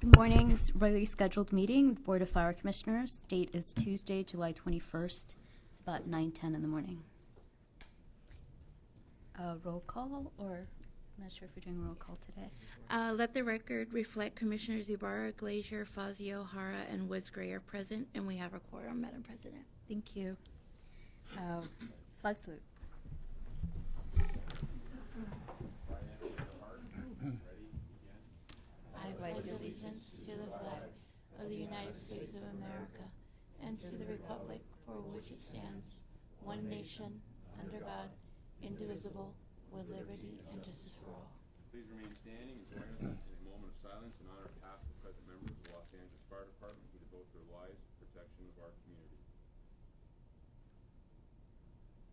Good morning. This is a regularly scheduled meeting with Board of Fire Commissioners. Date is Tuesday, July 21st. It's about 9:10 in the morning. Roll call, or I'm not sure if we're doing roll call today. Let the record reflect Commissioners Ibarra, Glazier, Fazio, Hara, and Woods Gray are present, and we have a quorum, Madam President. Thank you. Flag salute. I pledge allegiance to the flag of the United States of America and to the republic for which it stands, one nation, under God, indivisible, with liberty and justice for all. Please remain standing and join us in a moment of silence in honor of past and present members of the Los Angeles Fire Department who devote their lives to the protection of our community.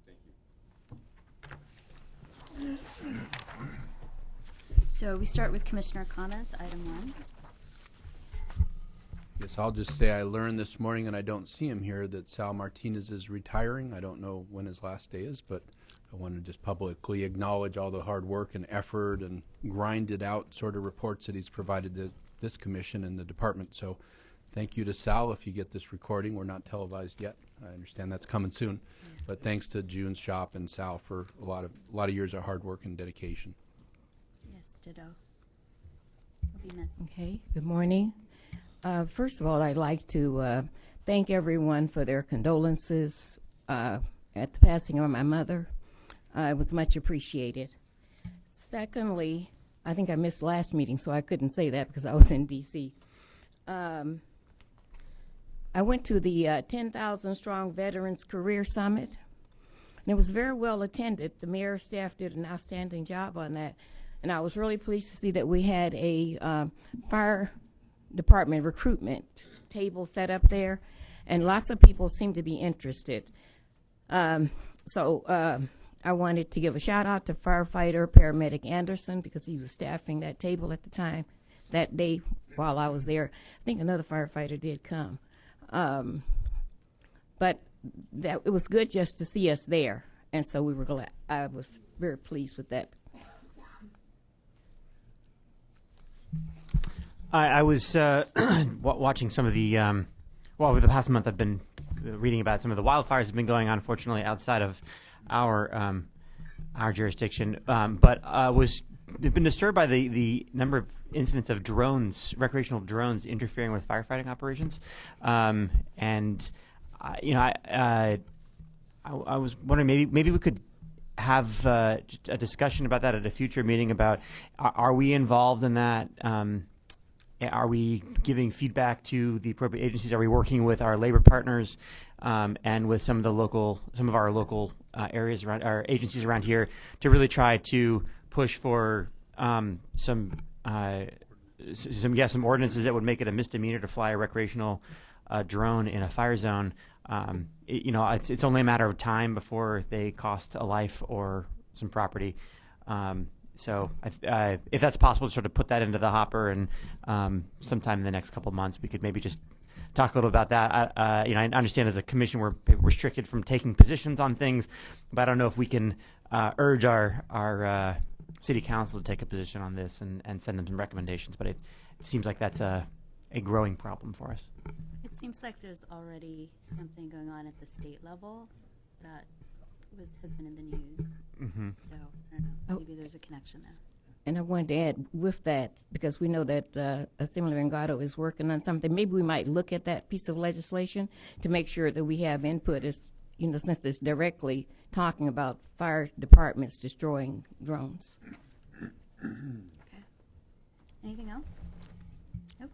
Thank you. So we start with Commissioner comments, item 1. Yes, I'll just say I learned this morning, and I don't see him here, that Sal Martinez is retiring. I don't know when his last day is, but I want to just publicly acknowledge all the hard work and effort and grinded out sort of reports that he's provided to this commission and the department. So thank you to Sal. If you get this recording, we're not televised yet. I understand that's coming soon. But thanks to June's shop and Sal for a lot of years of hard work and dedication. Yes, ditto. Will be missed. Okay, good morning. First of all, I'd like to thank everyone for their condolences at the passing of my mother. It was much appreciated. Secondly, I think I missed last meeting, so I couldn't say that because I was in D.C. I went to the 10,000 Strong Veterans Career Summit, and it was very well attended. The mayor's staff did an outstanding job on that, and I was really pleased to see that we had a fire department recruitment table set up there, and lots of people seemed to be interested. I wanted to give a shout out to firefighter paramedic Anderson because he was staffing that table at the time that day while I was there. I think another firefighter did come. But it was good just to see us there, and so we were glad. I was very pleased with that. I was watching some of the, over the past month I've been reading about some of the wildfires that have been going on, unfortunately, outside of our jurisdiction. But I've been disturbed by the number of incidents of drones, recreational drones, interfering with firefighting operations. I was wondering maybe we could have a discussion about that at a future meeting about are we involved in that? Are we giving feedback to the appropriate agencies? Are we working with our labor partners and with some of our local areas around our agencies around here to really try to push for some ordinances that would make it a misdemeanor to fly a recreational drone in a fire zone? It's only a matter of time before they cost a life or some property. So if that's possible, to sort of put that into the hopper, and sometime in the next couple of months, we could maybe just talk a little about that. I understand as a commission we're restricted from taking positions on things, but I don't know if we can urge our city council to take a position on this and send them some recommendations. But it seems like that's a growing problem for us. It seems like there's already something going on at the state level that has been in the news. Mm-hmm. So, I don't know, maybe there's a connection there. And I wanted to add with that, because we know that Assembly Rengado is working on something, maybe we might look at that piece of legislation to make sure that we have input, since it's directly talking about fire departments destroying drones. Okay. Anything else? Nope.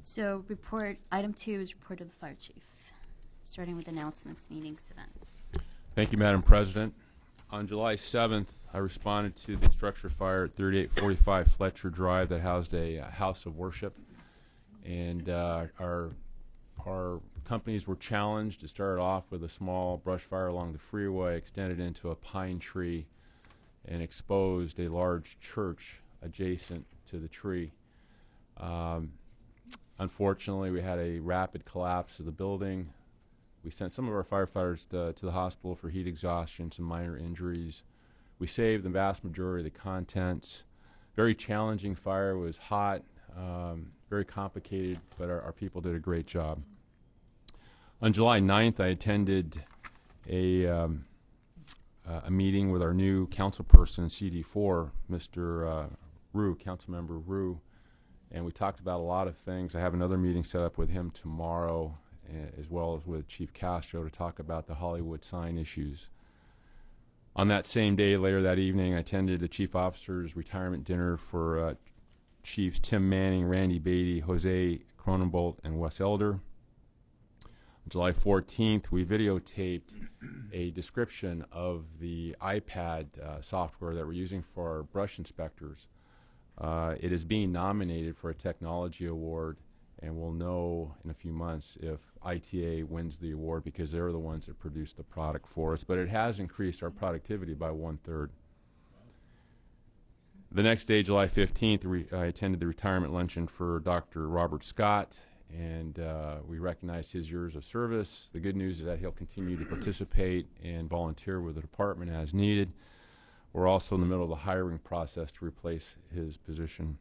So item 2 is report of the fire chief, starting with announcements, meetings, events. Thank you, Madam President. On July 7th, I responded to the structure fire at 3845 Fletcher Drive that housed a house of worship. And our companies were challenged. It started off with a small brush fire along the freeway, extended into a pine tree, and exposed a large church adjacent to the tree. Unfortunately, we had a rapid collapse of the building. We sent some of our firefighters to the hospital for heat exhaustion, some minor injuries. We saved the vast majority of the contents. Very challenging fire. It was hot. very complicated, but our people did a great job. On July 9th, I attended a meeting with our new councilperson in CD4, Mr. Rue, Councilmember Rue, and we talked about a lot of things. I have another meeting set up with him tomorrow, as well as with Chief Castro, to talk about the Hollywood sign issues. On that same day, later that evening, I attended a Chief Officer's retirement dinner for Chiefs Tim Manning, Randy Beatty, Jose Cronenbolt, and Wes Elder. On July 14th, we videotaped a description of the iPad software that we're using for our brush inspectors. It is being nominated for a technology award, and we'll know in a few months if ITA wins the award, because they're the ones that produced the product for us. But it has increased our productivity by 1/3. The next day, July 15th, I attended the retirement luncheon for Dr. Robert Scott, and we recognized his years of service. The good news is that he'll continue to participate and volunteer with the department as needed. We're also in the middle of the hiring process to replace his position.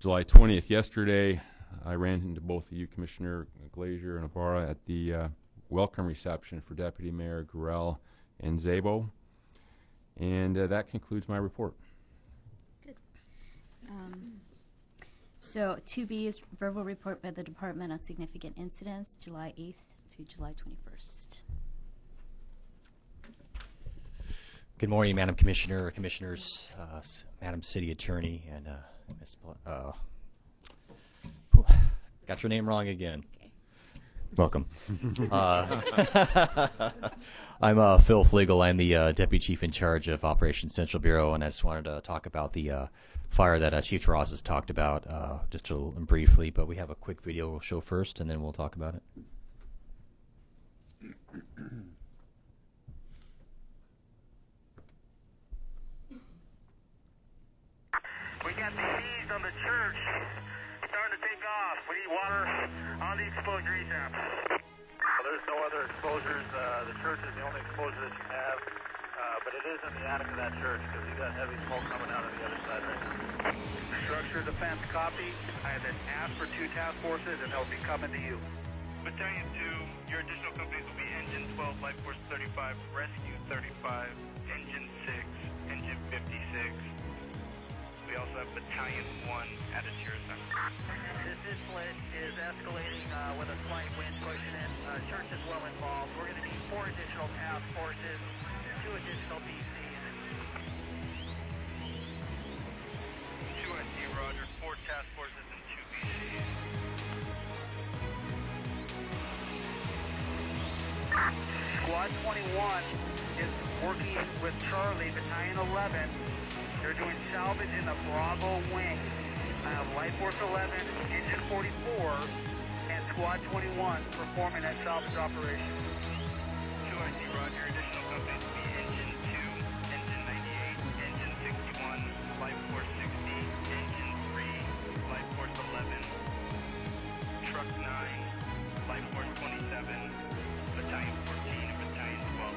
July 20th, yesterday, I ran into both of you, Commissioner Glazier and Ibarra, at the welcome reception for Deputy Mayor Gurel and Szabo. And that concludes my report. Good. So 2B is verbal report by the Department on significant incidents, July 8th to July 21st. Good morning, Madam Commissioner, Commissioners, Madam City Attorney, and Ms. Got your name wrong again. Okay. Welcome. I'm Phil Flegel. I'm the Deputy Chief in charge of Operations Central Bureau, and I just wanted to talk about the fire that Chief Ross has talked about just a little briefly, but we have a quick video we'll show first, and then we'll talk about it. We got the seeds on the church starting to take off. We need water on the exposure ESAP. Well, there's no other exposures. The church is the only exposure that you have, but it is in the attic of that church because you got heavy smoke coming out of the other side right now. Structure defense copy. I have been asked for 2 task forces, and they'll be coming to you. Battalion 2, your additional companies will be Engine 12, Life Force 35, Rescue 35, Engine 6, Engine 56. We also have Battalion 1 added to your assignment. This incident is escalating with a slight wind pushing in. Church is well involved. We're going to need 4 additional task forces, 2 additional BCs. 2 SC, Roger. 4 task forces and 2 BCs. Squad 21 is working with Charlie, Battalion 11. They're doing salvage in the Bravo wing. Life Force 11, Engine 44, and Squad 21 performing that salvage operation. 2 IC, Roger. Additional companies will be Engine 2, Engine 98, Engine 61, Life Force 60, Engine 3, Life Force 11, Truck 9, Life Force 27, Battalion 14, and Battalion 12.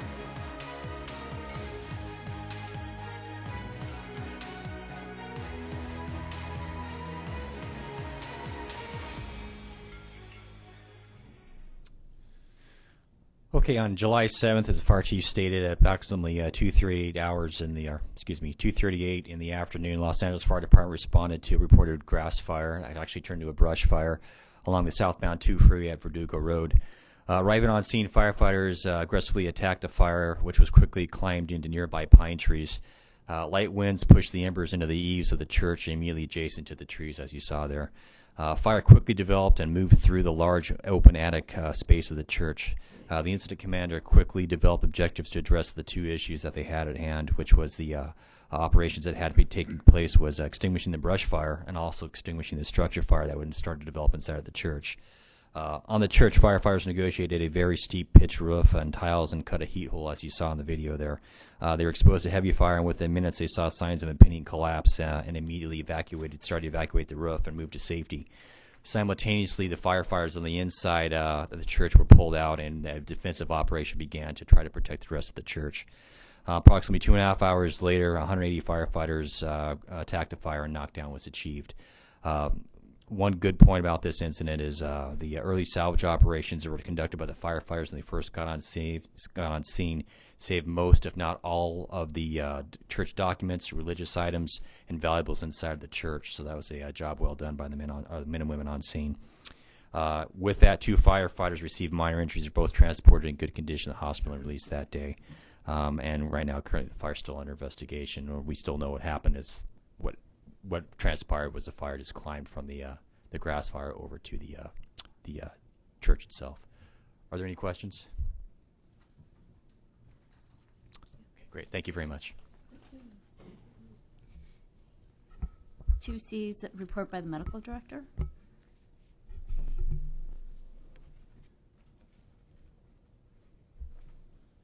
Okay, on July 7th, as the fire chief stated, at approximately 2:38 in the afternoon, Los Angeles Fire Department responded to a reported grass fire. It actually turned to a brush fire along the southbound 2 freeway at Verdugo Road. Arriving on scene, firefighters aggressively attacked the fire, which was quickly climbed into nearby pine trees. Light winds pushed the embers into the eaves of the church immediately adjacent to the trees, as you saw there. Fire quickly developed and moved through the large open attic space of the church. The incident commander quickly developed objectives to address the 2 issues that they had at hand, which was the operations that had to be taking place was extinguishing the brush fire and also extinguishing the structure fire that would start to develop inside of the church. On the church, firefighters negotiated a very steep pitch roof and tiles and cut a heat hole, as you saw in the video there. They were exposed to heavy fire, and within minutes they saw signs of impending collapse and immediately started to evacuate the roof and move to safety. Simultaneously, the firefighters on the inside of the church were pulled out, and a defensive operation began to try to protect the rest of the church. Approximately 2.5 hours later, 180 firefighters attacked the fire, and knockdown was achieved. One good point about this incident is the early salvage operations that were conducted by the firefighters when they first got on scene saved most, if not all, of the church documents, religious items, and valuables inside the church. So that was a job well done by the men and women on scene. With that, 2 firefighters received minor injuries. They're both transported in good condition to the hospital and released that day. And right now, currently, the fire's still under investigation. We still know what happened. Is what transpired was the fire just climbed from the grass fire over to the church itself. Are there any questions? Okay, great. Thank you very much. 2C's report by the medical director.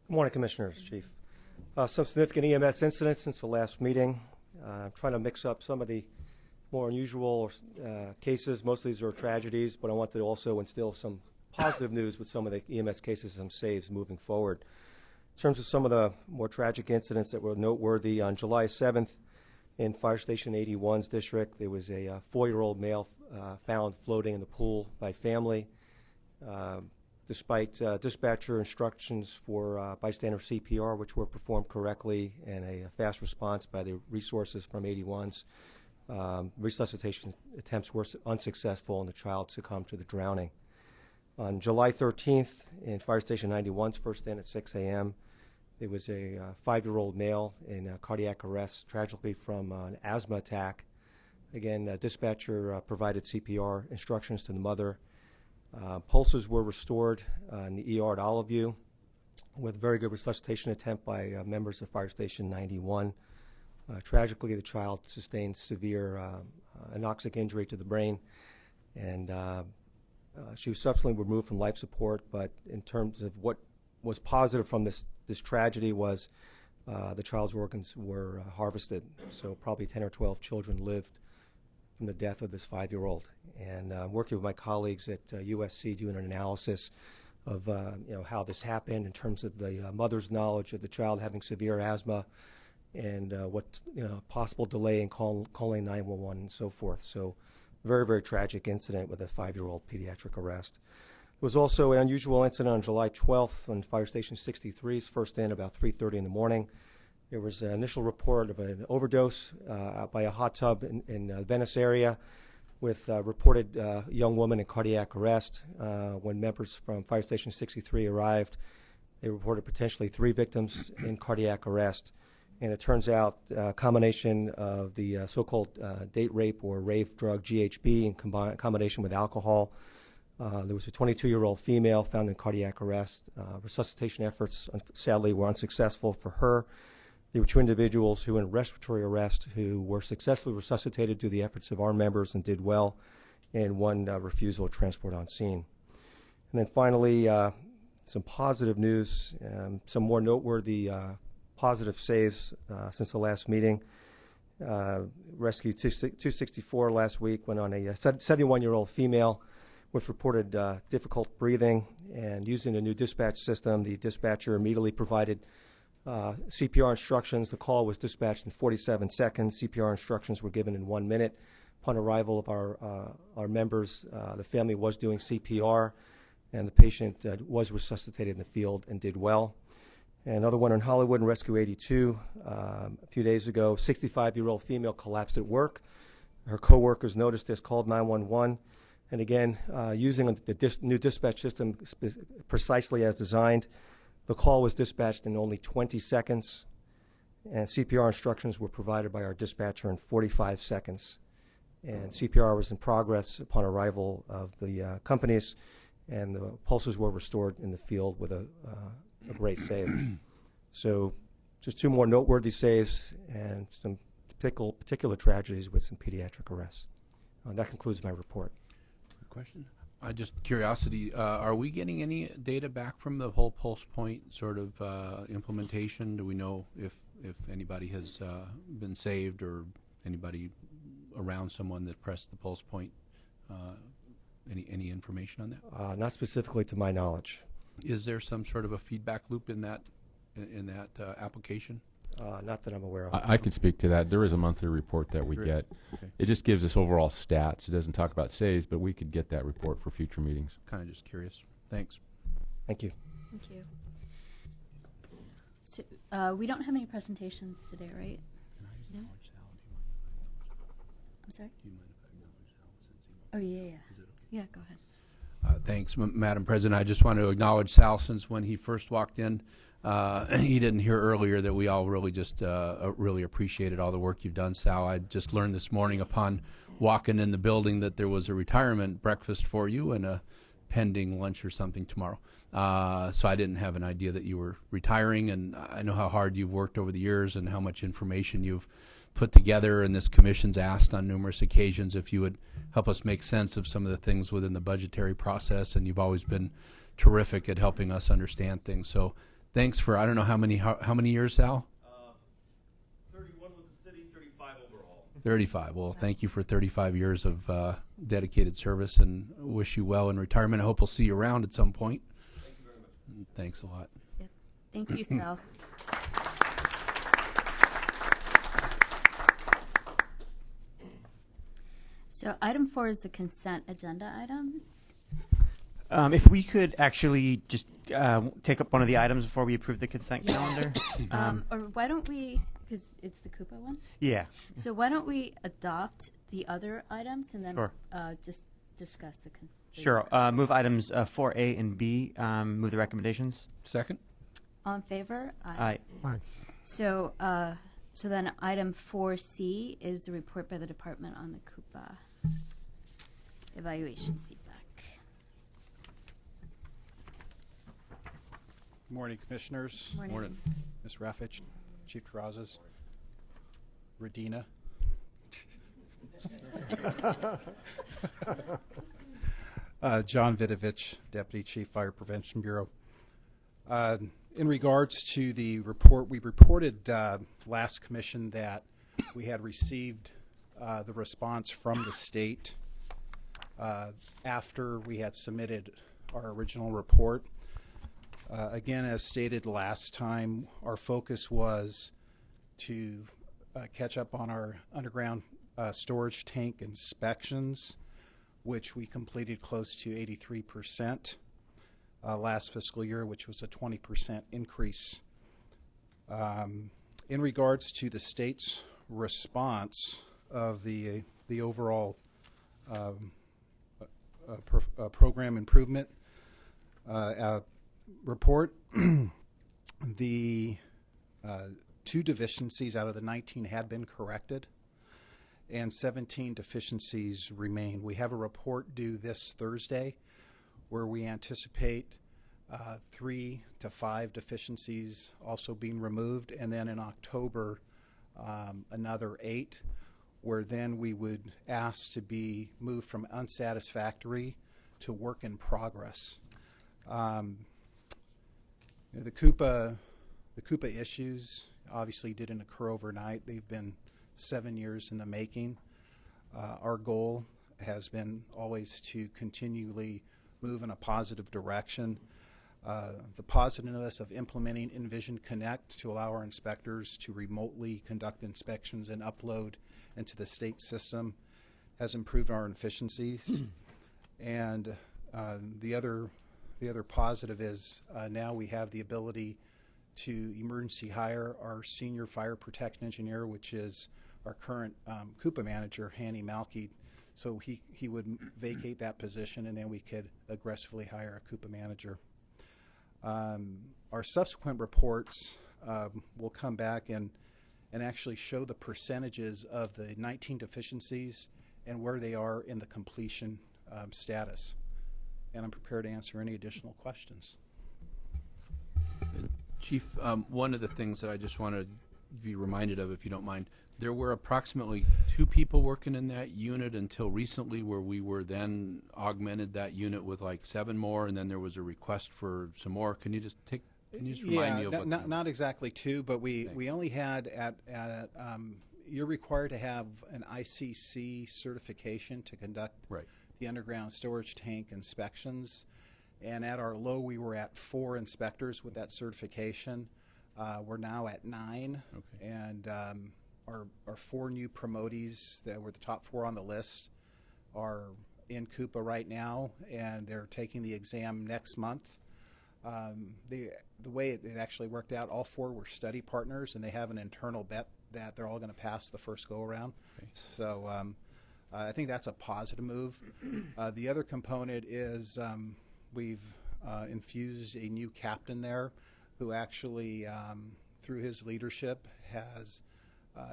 Good morning, Commissioners, Chief. Some significant EMS incidents since the last meeting. I'm trying to mix up some of the more unusual cases. Most of these are tragedies, but I want to also instill some positive news with some of the EMS cases, some saves moving forward. In terms of some of the more tragic incidents that were noteworthy, on July 7th in Fire Station 81's district, there was a 4-year-old male found floating in the pool by family. Despite dispatcher instructions for bystander CPR, which were performed correctly, and a fast response by the resources from 81's, resuscitation attempts were unsuccessful, and the child succumbed to the drowning. On July 13th, in Fire Station 91's first stand at 6 a.m., there was a 5-year-old male in cardiac arrest, tragically from an asthma attack. Again, dispatcher provided CPR instructions to the mother. Pulses were restored in the ER at Oliveview with a very good resuscitation attempt by members of Fire Station 91. Tragically, the child sustained severe anoxic injury to the brain, and she was subsequently removed from life support. But in terms of what was positive from this tragedy was the child's organs were harvested, so probably 10 or 12 children lived from the death of this 5-year-old. And working with my colleagues at USC, doing an analysis of how this happened in terms of the mother's knowledge of the child having severe asthma, and what possible delay in calling 911 and so forth. So very, very tragic incident with a 5-year-old pediatric arrest. There was also an unusual incident on July 12th on Fire Station 63's first stand about 3:30 in the morning. There was an initial report of an overdose by a hot tub in the Venice area, with reported young woman in cardiac arrest. When members from Fire Station 63 arrived, they reported potentially 3 victims in cardiac arrest. And it turns out a combination of the so-called date rape or rave drug GHB in combination with alcohol. There was a 22-year-old female found in cardiac arrest. Resuscitation efforts, sadly, were unsuccessful for her. There were 2 individuals who were in respiratory arrest who were successfully resuscitated through the efforts of our members and did well, and 1 refusal of transport on scene. And then finally, some positive news, some more noteworthy positive saves since the last meeting. Rescue 264 last week went on a 71-year-old female with reported difficult breathing, and using the new dispatch system, the dispatcher immediately provided CPR instructions. The call was dispatched in 47 seconds. CPR instructions were given in 1 minute. Upon arrival of our members, the family was doing CPR, and the patient was resuscitated in the field and did well. And another one on Hollywood and Rescue 82 a few days ago, 65-year-old female collapsed at work. Her coworkers noticed this, called 911, and again, using the new dispatch system precisely as designed, the call was dispatched in only 20 seconds, and CPR instructions were provided by our dispatcher in 45 seconds. And CPR was in progress upon arrival of the companies, and the pulses were restored in the field with a great save. So just 2 more noteworthy saves and some particular tragedies with some pediatric arrests. That concludes my report. Good question. Just curiosity, are we getting any data back from the whole pulse point sort of implementation? Do we know if anybody has been saved, or anybody around someone that pressed the pulse point? Any information on that? Not specifically to my knowledge. Is there some sort of a feedback loop in that application? Not that I'm aware of. I can speak to that. There is a monthly report that we Great. get. Okay. It just gives us overall stats. It doesn't talk about saves, but we could get that report for future meetings. Kind of just curious. Thanks. Thank you. Thank you. So, we don't have any presentations today, right? No? I'm sorry? Oh, yeah. Yeah, go ahead. Thanks, Madam President. I just want to acknowledge Sal, since when he first walked in. He didn't hear earlier that we all really just really appreciated all the work you've done, Sal. I just learned this morning upon walking in the building that there was a retirement breakfast for you and a pending lunch or something tomorrow. So I didn't have an idea that you were retiring, and I know how hard you've worked over the years and how much information you've put together, and this commission's asked on numerous occasions if you would help us make sense of some of the things within the budgetary process, and you've always been terrific at helping us understand things. So thanks for, I don't know how many years, Sal? 31 with the city, 35 overall. 35. Well, thank you for 35 years of dedicated service, and wish you well in retirement. I hope we'll see you around at some point. Thank you very much. Thanks a lot. Yep. Thank you, Sal. So item 4 is the consent agenda item. If we could actually just take up one of the items before we approve the consent calendar. Or why don't we, because it's the Coupa one? Yeah. So why don't we adopt the other items and then Sure. just discuss the Sure. Move items 4A and B. Move the recommendations. Second? All in favor? Aye. So, so then item 4C is the report by the department on the Coupa evaluation feedback. Good morning, Commissioners. Morning. Ms. Raffich, Chief Terrazas, Radina. John Vidovich, Deputy Chief Fire Prevention Bureau. In regards to the report, we reported last commission that we had received the response from the state after we had submitted our original report. Again, as stated last time, our focus was to catch up on our underground storage tank inspections, which we completed close to 83% last fiscal year, which was a 20% increase. In regards to the state's response of the overall program improvement report, the 2 deficiencies out of the 19 had been corrected, and 17 deficiencies remain. We have a report due this Thursday where we anticipate 3 to 5 deficiencies also being removed, and then in October another 8, where then we would ask to be moved from unsatisfactory to work in progress. The Coupa issues obviously didn't occur overnight. They've been 7 years in the making. Our goal has been always to continually move in a positive direction. The positiveness of implementing Envision Connect to allow our inspectors to remotely conduct inspections and upload into the state system has improved our efficiencies. And the other positive is now we have the ability to emergency hire our senior fire protection engineer, which is our current Coupa manager, Hanny Malky. So he would vacate that position, and then we could aggressively hire a Coupa manager. Our subsequent reports will come back and actually show the percentages of the 19 deficiencies and where they are in the completion status. And I'm prepared to answer any additional questions. Chief, one of the things that I just want to be reminded of, if you don't mind, there were approximately 2 people working in that unit until recently, where we were then augmented that unit with like 7 more, and then there was a request for some more. Can you just remind me of what? Not exactly 2, but we only had you're required to have an ICC certification to conduct the underground storage tank inspections. And at our low, we were at 4 inspectors with that certification. We're now at 9, Okay. and our 4 new promotees that were the top 4 on the list are in Coupa right now, and they're taking the exam next month. The way it actually worked out, all 4 were study partners, and they have an internal bet that they're all going to pass the first go-around. Okay. So I think that's a positive move. The other component is we've infused a new captain there who actually, through his leadership, has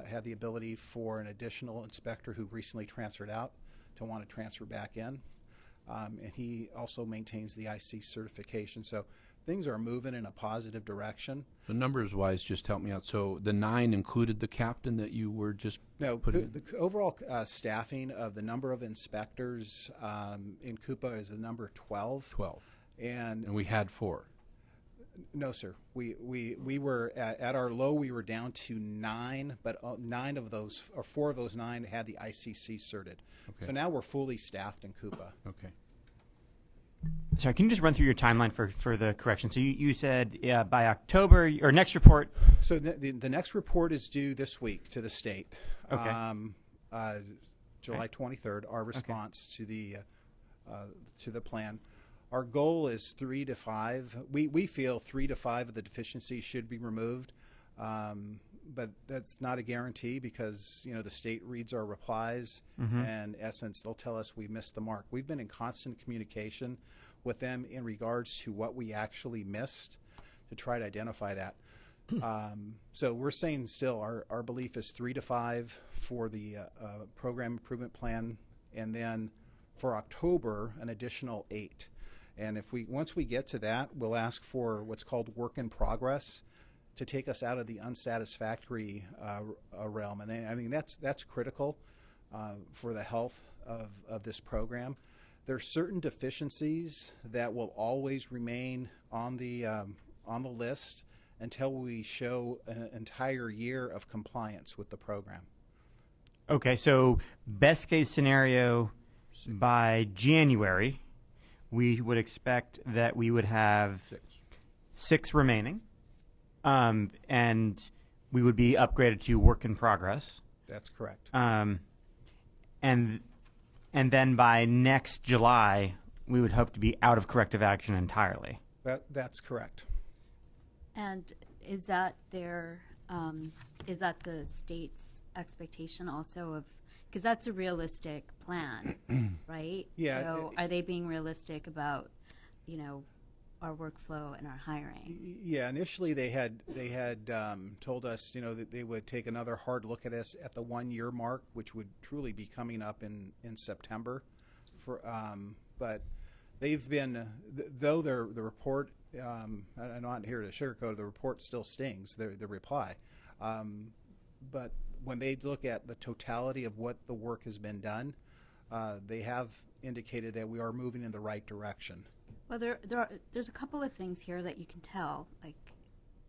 had the ability for an additional inspector who recently transferred out to want to transfer back in. And he also maintains the IC certification. So things are moving in a positive direction. So numbers-wise, just help me out. So the 9 included the captain that you were just No, putting the overall staffing of the number of inspectors in Coupa is the number 12. 12. And we had 4. No, sir. We were at our low. We were down to 9, but 9 of those, or 4 of those 9, had the ICC certed. Okay. So now we're fully staffed in Coupa. Okay. Sorry, can you just run through your timeline for the correction? So you said by October, or next report. So the next report is due this week to the state. Okay. July 23rd. Our response to the plan. Our goal is 3 to 5. We feel 3 to 5 of the deficiencies should be removed, but that's not a guarantee because the state reads our replies, and in essence they'll tell us we missed the mark. We've been in constant communication with them in regards to what we actually missed to try to identify that. So we're saying still our belief is 3 to 5 for the program improvement plan, and then for October an additional 8. And once we get to that, we'll ask for what's called work in progress to take us out of the unsatisfactory realm. And I mean that's critical for the health of this program. There are certain deficiencies that will always remain on the list until we show an entire year of compliance with the program. Okay, so best case scenario, by January, we would expect that we would have 6 remaining, and we would be upgraded to work in progress. That's correct. And then by next July, we would hope to be out of corrective action entirely. That's correct. And is that the state's expectation also of, because that's a realistic plan, right? Yeah. So are they being realistic about, our workflow and our hiring? Yeah. Initially, they had told us, that they would take another hard look at us at the 1-year mark, which would truly be coming up in September. But they've been, though the report, I'm not here to sugarcoat, the report still stings, the reply. But when they look at the totality of what the work has been done, they have indicated that we are moving in the right direction. Well, there's a couple of things here that you can tell. Like,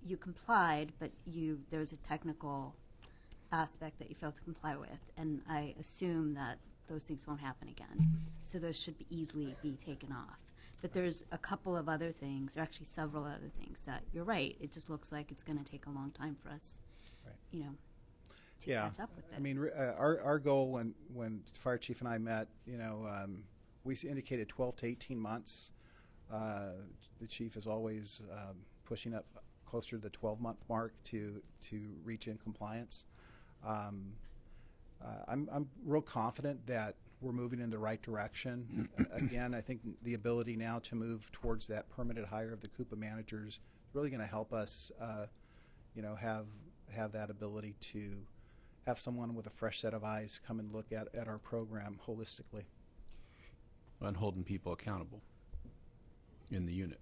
you complied, but there's a technical aspect that you failed to comply with, and I assume that those things won't happen again. So those should easily be taken off. But there's a couple of other things, or actually several other things that you're right. It just looks like it's going to take a long time for us, to catch up with it. I mean, our goal when the fire chief and I met, we indicated 12 to 18 months. The chief is always pushing up closer to the 12-month mark to reach in compliance. I'm real confident that we're moving in the right direction. Again, I think the ability now to move towards that permanent hire of the Coupa managers is really going to help us, have that ability to have someone with a fresh set of eyes come and look at our program holistically. And holding people accountable in the unit,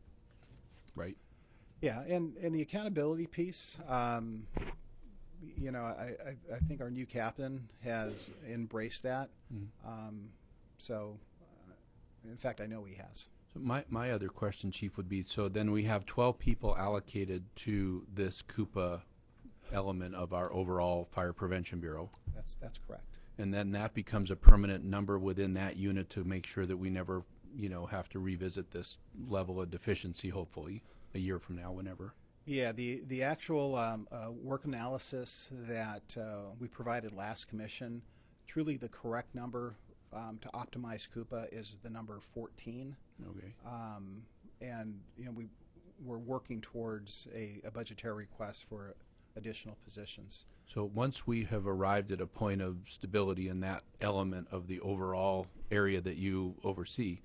right? Yeah, and the accountability piece, I think our new captain has embraced that. So, in fact, I know he has. So my other question, Chief, would be, so then we have 12 people allocated to this Coupa element of our overall Fire Prevention Bureau. That's correct. And then that becomes a permanent number within that unit to make sure that we never, have to revisit this level of deficiency, hopefully, a year from now, whenever. Yeah, the actual work analysis that we provided last commission, truly the correct number to optimize Coupa is the number 14. Okay. And we're working towards a budgetary request for additional positions. So once we have arrived at a point of stability in that element of the overall area that you oversee,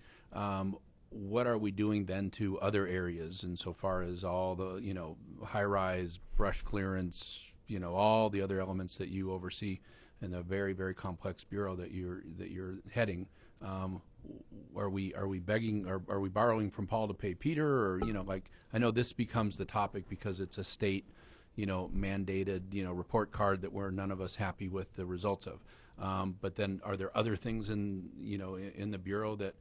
what are we doing then to other areas insofar as all the, high-rise, brush clearance, all the other elements that you oversee in the very, very complex bureau that you're heading? Are we begging, or are we borrowing from Paul to pay Peter, or I know this becomes the topic because it's a state mandated report card that we're none of us happy with the results of. But then are there other things in the bureau that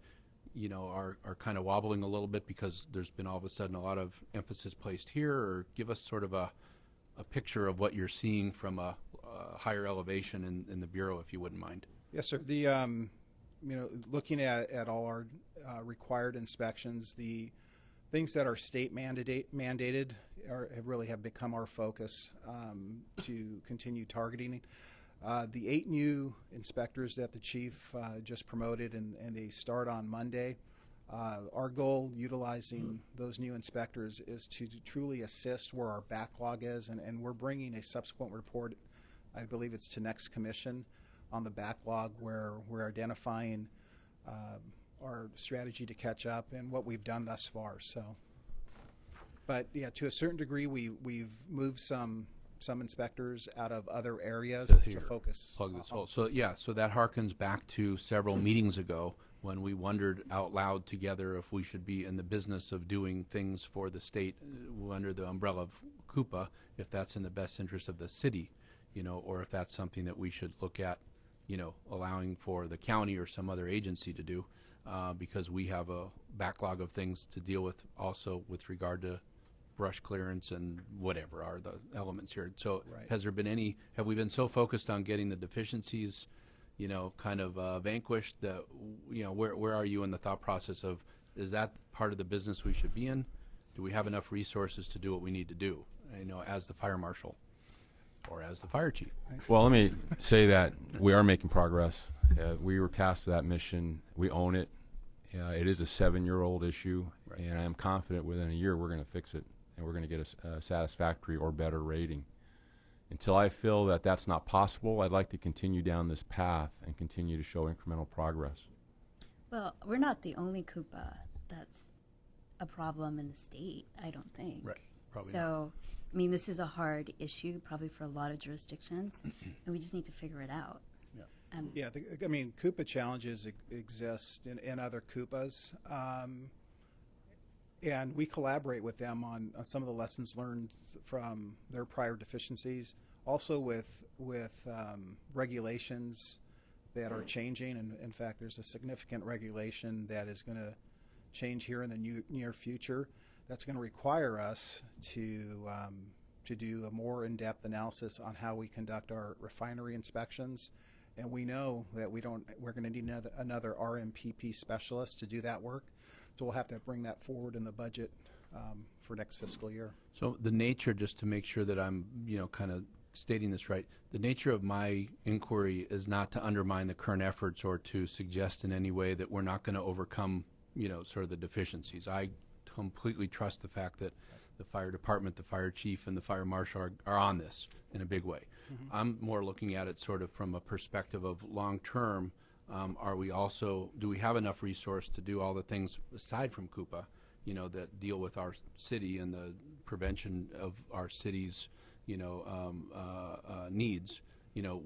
are kind of wobbling a little bit because there's been all of a sudden a lot of emphasis placed here? Or give us sort of a picture of what you're seeing from a higher elevation in the bureau, if you wouldn't mind. Yes, sir. The looking at all our required inspections, the things that are state mandated have become our focus to continue targeting. The 8 new inspectors that the chief just promoted, and they start on Monday. Our goal, utilizing those new inspectors, is to truly assist where our backlog is, and we're bringing a subsequent report, I believe it's to next commission, on the backlog, where we're identifying our strategy to catch up and what we've done thus far. But yeah, to a certain degree, we've moved some inspectors out of other areas to focus. Plug this hole. So that harkens back to several meetings ago when we wondered out loud together if we should be in the business of doing things for the state under the umbrella of Coupa, if that's in the best interest of the city, or if that's something that we should look at, allowing for the county or some other agency to do, because we have a backlog of things to deal with also with regard to brush clearance and whatever are the elements here. So right. Have we been so focused on getting the deficiencies, kind of vanquished that, where are you in the thought process of, is that part of the business we should be in? Do we have enough resources to do what we need to do, as the fire marshal or as the fire chief? Well, let me say that we are making progress. We were tasked with that mission. We own it. It is a 7-year-old issue, right. And I am confident within a year we're going to fix it, and we're going to get a satisfactory or better rating. Until I feel that that's not possible, I'd like to continue down this path and continue to show incremental progress. Well, we're not the only Coupa that's a problem in the state, I don't think. Right, probably so, not. I mean, this is a hard issue, probably for a lot of jurisdictions, and we just need to figure it out. Yeah. Coupa challenges exist in other Coupas, and we collaborate with them on some of the lessons learned from their prior deficiencies. Also with regulations that are changing, and in fact, there's a significant regulation that is going to change here in the near future. That's going to require us to do a more in-depth analysis on how we conduct our refinery inspections. And we know that we're going to need another RMPP specialist to do that work. So we'll have to bring that forward in the budget for next fiscal year. So the nature, just to make sure that I'm, kind of stating this right, the nature of my inquiry is not to undermine the current efforts or to suggest in any way that we're not going to overcome, sort of the deficiencies. I completely trust the fact that the fire department, the fire chief, and the fire marshal are on this in a big way. Mm-hmm. I'm more looking at it sort of from a perspective of long term. Do we have enough resource to do all the things aside from Coupa, that deal with our city and the prevention of our city's, needs,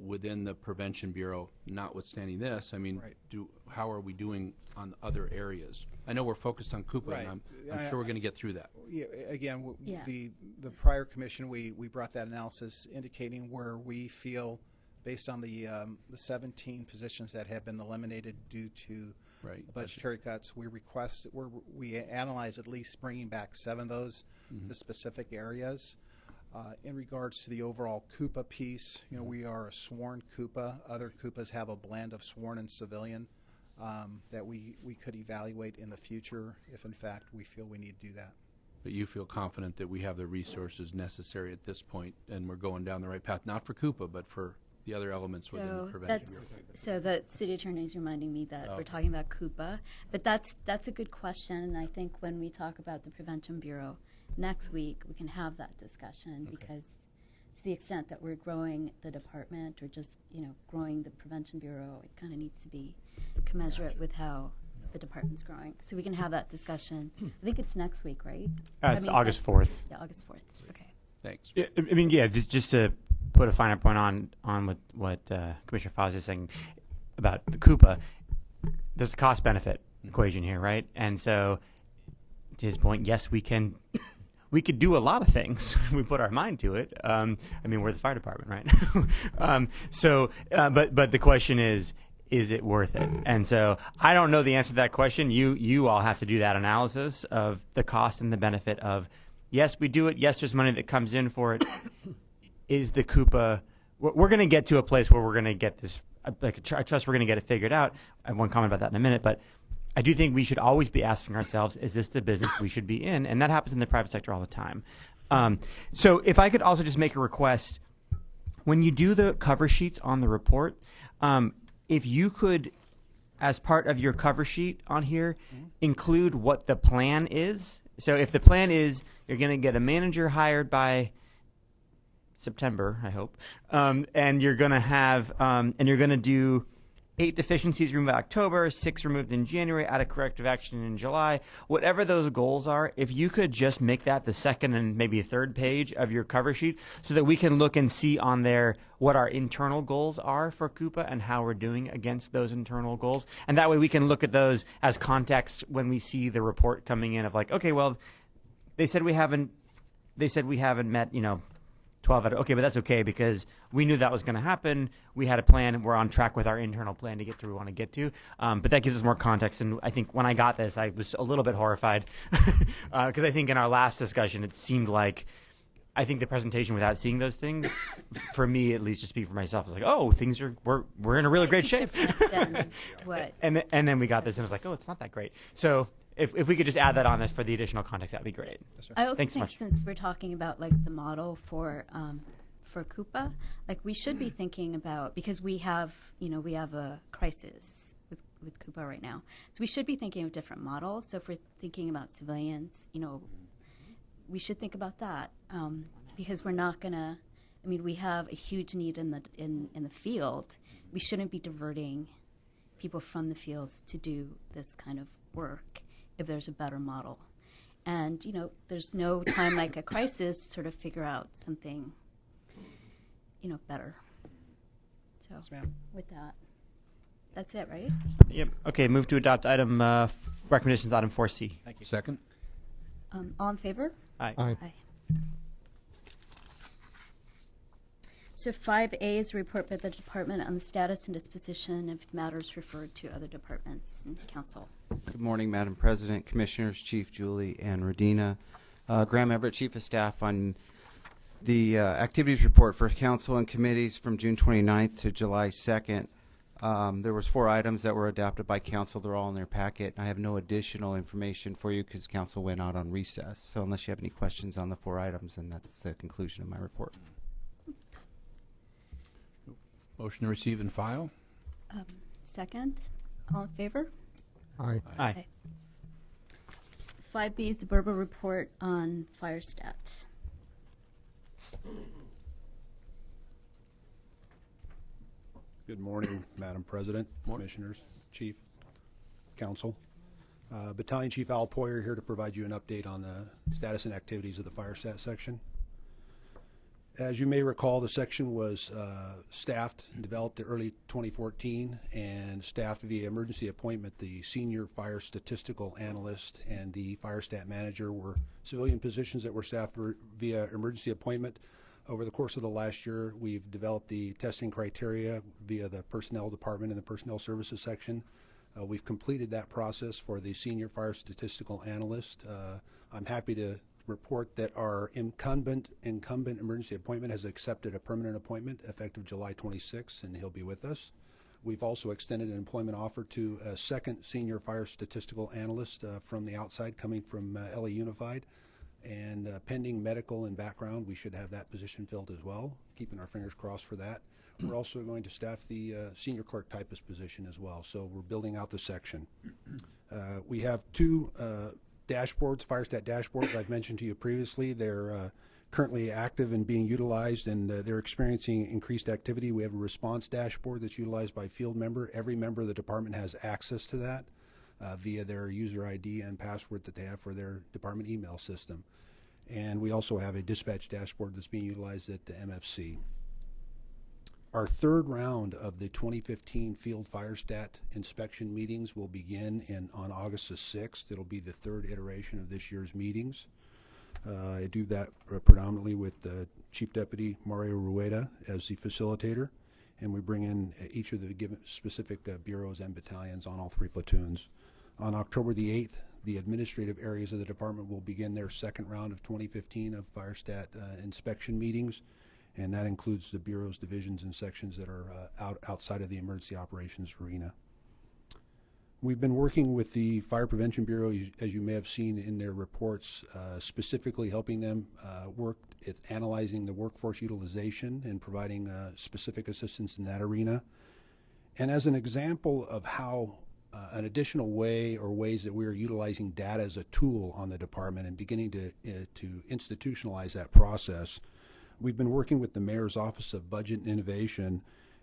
within the Prevention Bureau, notwithstanding this? I mean, right. How are we doing on other areas? I know we're focused on Coupa, right. and I'm sure we're going to get through that. Yeah, again, the prior commission, we brought that analysis indicating where we feel, based on the 17 positions that have been eliminated due to budgetary cuts, we analyze at least bringing back 7 of those to specific areas. In regards to the overall Coupa piece, we are a sworn Coupa. Other Coupas have a blend of sworn and civilian that we could evaluate in the future if, in fact, we feel we need to do that. But you feel confident that we have the resources necessary at this point, and we're going down the right path, not for Coupa, but for the other elements within the prevention. So the city attorney is reminding me that we're talking about Coupa, but that's a good question, and I think when we talk about the Prevention Bureau next week, we can have that discussion because to the extent that we're growing the department or just growing the Prevention Bureau, it kind of needs to be commensurate with how the department's growing. So we can have that discussion. I think it's next week, right? It's August 4th. Yeah, August 4th. Okay. Thanks. I mean, yeah, just to put a finer point on what Commissioner Fawaz is saying about the Coupa, there's a cost-benefit equation here, right? And so, to his point, yes, we could do a lot of things. We put our mind to it. I mean, we're the fire department, right? But the question is it worth it? And so I don't know the answer to that question. You all have to do that analysis of the cost and the benefit of, yes, we do it. Yes, there's money that comes in for it. Is the Coupa? We're going to get to a place where we're going to get this. I trust we're going to get it figured out. I have one comment about that in a minute, but I do think we should always be asking ourselves, is this the business we should be in? And that happens in the private sector all the time. So if I could also just make a request, when you do the cover sheets on the report, if you could, as part of your cover sheet on here, include what the plan is. So if the plan is you're going to get a manager hired by September, I hope, and you're going to have, and you're going to do 8 deficiencies removed in October, 6 removed in January, add a corrective action in July, whatever those goals are, if you could just make that the second and maybe third page of your cover sheet so that we can look and see on there what our internal goals are for Coupa and how we're doing against those internal goals. And that way we can look at those as context when we see the report coming in of like, okay, well, they said we haven't met, 12 out of, okay, but that's okay because we knew that was going to happen. We had a plan and we're on track with our internal plan to get to where we want to get to. But that gives us more context. And I think when I got this, I was a little bit horrified because I think in our last discussion, it seemed like, I think the presentation without seeing those things, for me at least, to speak for myself, was like, oh, we're in a really great shape. What? And then we got this and it was like, oh, it's not that great. So if we could just add that on this for the additional context, that would be great. Yes, I also Thanks so think much. since we're talking about like the model for Coupa, like we should be thinking about, because we have a crisis with Coupa right now, so we should be thinking of different models. So if we're thinking about civilians, we should think about that because we're not gonna. I mean, we have a huge need in the field. We shouldn't be diverting people from the fields to do this kind of work if there's a better model. And, there's no time like a crisis to sort of figure out something, better. So Yes, ma'am. with that, that's it, right? Yep. Okay, move to adopt item recommendations item 4C. Thank you. Second? All in favor? Aye. Aye. So 5A is a report by the department on the status and disposition of matters referred to other departments and council. Good morning, Madam President, Commissioners, Chief Julie, and Radina. Graham Everett, Chief of Staff, on the activities report for council and committees from June 29th to July 2nd. There was 4 items that were adopted by council. They're all in their packet. I have no additional information for you because council went out on recess. So unless you have any questions on the 4 items, then that's the conclusion of my report. Motion to receive and file? Second. All in favor? Aye. Aye. 5B is the Berber report on fire stats. Good morning, Madam President, Commissioners, Chief, Council. Battalion Chief Al Poyer here to provide you an update on the status and activities of the fire stat section. As you may recall, the section was staffed and developed in early 2014 and staffed via emergency appointment. The senior fire statistical analyst and the fire stat manager were civilian positions that were staffed via emergency appointment. Over the course of the last year, we've developed the testing criteria via the personnel department and the personnel services section. We've completed that process for the senior fire statistical analyst. I'm happy to report that our incumbent emergency appointment has accepted a permanent appointment effective July 26th, and he'll be with us. We've also extended an employment offer to a second senior fire statistical analyst from the outside, coming from LA Unified. And pending medical and background, we should have that position filled as well, keeping our fingers crossed for that. We're also going to staff the senior clerk typist position as well, so we're building out the section. We have two dashboards, FireStat dashboards I've mentioned to you previously. They're currently active and being utilized, and they're experiencing increased activity. We have a response dashboard that's utilized by field member. Every member of the department has access to that via their user ID and password that they have for their department email system. And we also have a dispatch dashboard that's being utilized at the MFC. Our third round of the 2015 Field FireStat inspection meetings will begin on August the 6th. It'll be the third iteration of this year's meetings. I do that predominantly with Chief Deputy Mario Rueda as the facilitator, and we bring in each of the given specific bureaus and battalions on all three platoons. On October the 8th, the administrative areas of the department will begin their second round of 2015 of FireStat inspection meetings, and that includes the bureaus, divisions, and sections that are outside of the emergency operations arena. We've been working with the Fire Prevention Bureau, as you may have seen in their reports, specifically helping them work at analyzing the workforce utilization and providing specific assistance in that arena. And as an example of how an additional way or ways that we are utilizing data as a tool on the department and beginning to institutionalize that process, we've been working with the Mayor's Office of Budget and Innovation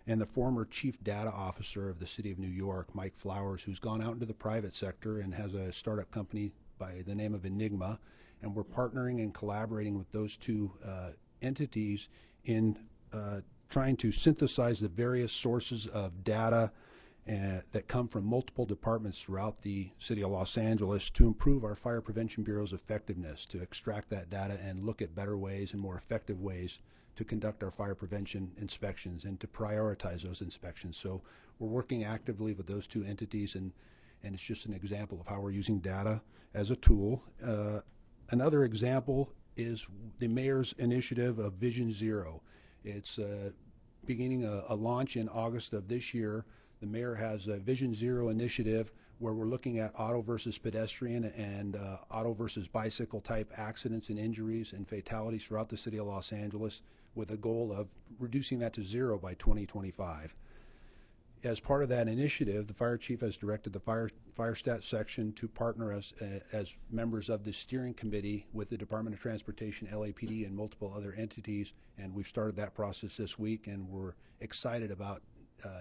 and the former Chief Data Officer of the City of New York, Mike Flowers, who's gone out into the private sector and has a startup company by the name of Enigma, and we're partnering and collaborating with those two entities in trying to synthesize the various sources of data that come from multiple departments throughout the City of Los Angeles to improve our Fire Prevention Bureau's effectiveness, to extract that data and look at better ways and more effective ways to conduct our fire prevention inspections and to prioritize those inspections. So we're working actively with those two entities, and it's just an example of how we're using data as a tool. Another example is the Mayor's initiative of Vision Zero. It's beginning a launch in August of this year. The Mayor has a Vision Zero initiative where we're looking at auto versus pedestrian and auto versus bicycle type accidents and injuries and fatalities throughout the City of Los Angeles, with a goal of reducing that to zero by 2025. As part of that initiative, the Fire Chief has directed the FireStat section to partner us as members of the steering committee with the Department of Transportation, LAPD, and multiple other entities, and we've started that process this week, and we're excited about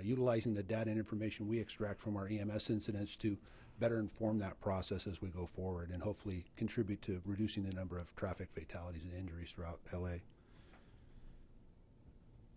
utilizing the data and information we extract from our EMS incidents to better inform that process as we go forward and hopefully contribute to reducing the number of traffic fatalities and injuries throughout LA.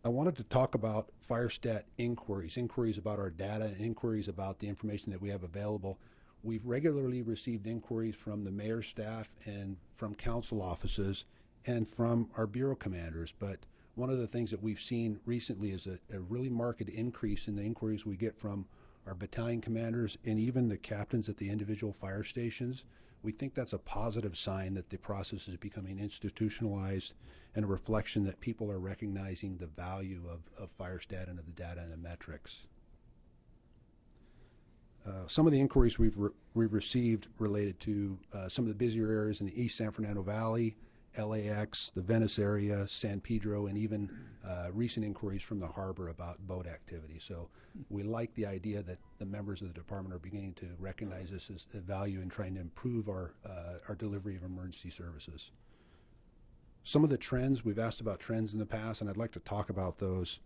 I wanted to talk about FireStat inquiries about our data and inquiries about the information that we have available. We've regularly received inquiries from the mayor's staff and from council offices and from our bureau commanders, but one of the things that we've seen recently is a really marked increase in the inquiries we get from our battalion commanders and even the captains at the individual fire stations. We think that's a positive sign that the process is becoming institutionalized and a reflection that people are recognizing the value of FireStat and of the data and the metrics. Some of the inquiries we've received related to some of the busier areas in the East San Fernando Valley, LAX, the Venice area, San Pedro, and even recent inquiries from the harbor about boat activity. So we like the idea that the members of the department are beginning to recognize this as a value in trying to improve our delivery of emergency services. Some of the trends, we've asked about trends in the past, and I'd like to talk about those.